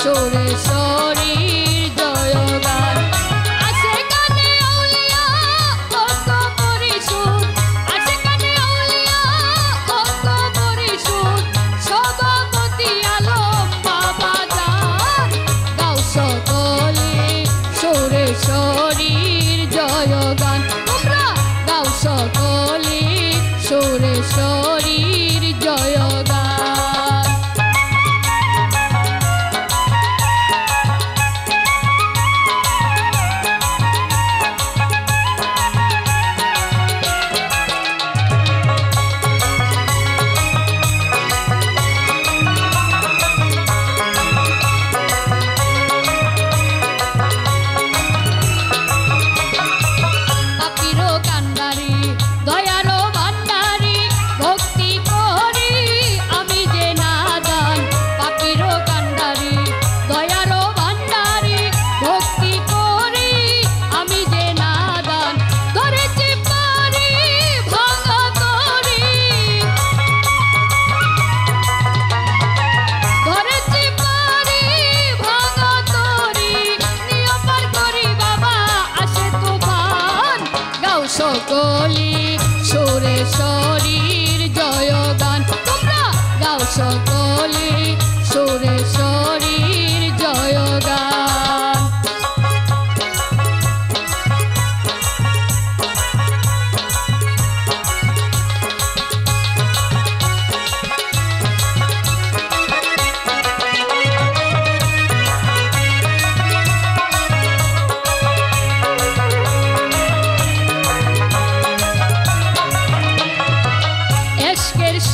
সুরেশ্বরীর জয়গান। আসে কানে আউলিয়া অঙ্গ পরিশুদ্ধ, আসে কানে আউলিয়া অঙ্গ পরিশুদ্ধ, সভাপতি আলম বাবা যান। গাও সকলে সুরেশ্বরীর জয়গান, তোমরা গাও সকলে সুরেশ্বরীর জয়গান। সকলে সুরেশ্বরীর জয়গান, তোমরা গাও সকলে সুরেশ্বরীর জয়গান।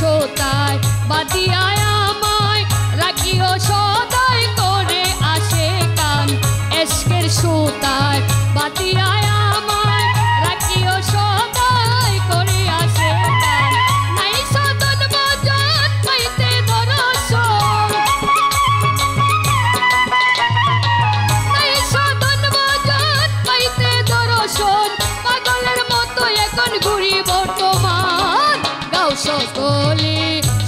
সোতায় বাদিয়ায় আমায় রাখিও সদাই করে আসে কান। এশকের সোতায় বাদিয়ায় আমায় রাখিও সদাই করে আসে কান। নাই সদন বজন পাইতে দর্শন, নাই সদন বজন পাইতে দর্শন, পাগলের মতো এখন ঘুরি বর্তমান। গাও সকলে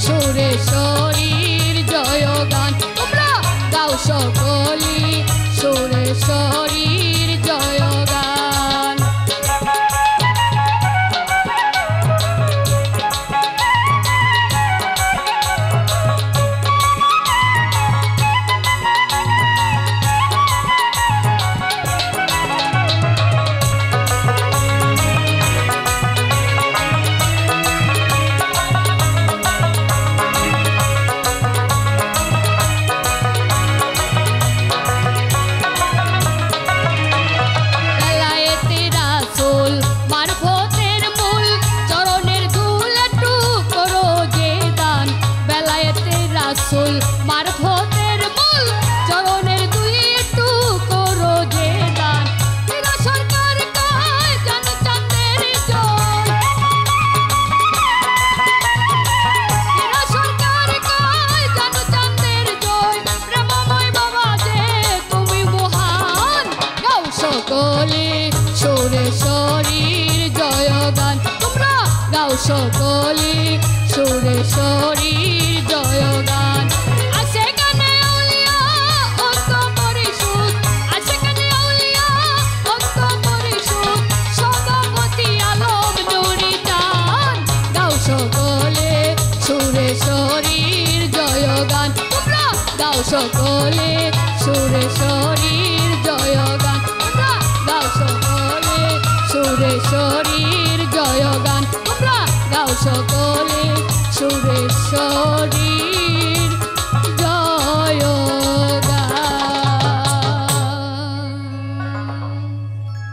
সুরেশ্বরীর জয়গান, তোমরা গাও সকলে সুরেশ্বরীর জয়গান। মারফতের মূল চরণের দুই একটু করো যে দান। এরা সরকার কয় জান চাঁদের জয়, এরা সরকার কয় জান চাঁদের জয়। প্রেমময় বাবা যে তুমি মহান, গাও সকলে সুরেশ্বরীর জয়গান, তোমরা গাও সকলে সুরেশ্বরীর জয়গান। আসে কানে আউলিয়া অঙ্গ পরিশুদ্ধ, আসে কানে আউলিয়া অঙ্গ পরিশুদ্ধ, সভাপতি আলম নুরি চান। গাও সকলে সুরেশ্বরীর জয়গান, তোমরা গাও সকলে সুরেশ্বরীর জয়গান, তোমরা গাও সকলে সুরেশ্বরীর জয়গান, তোমরা গাও সকলে সুরেশ্বরী।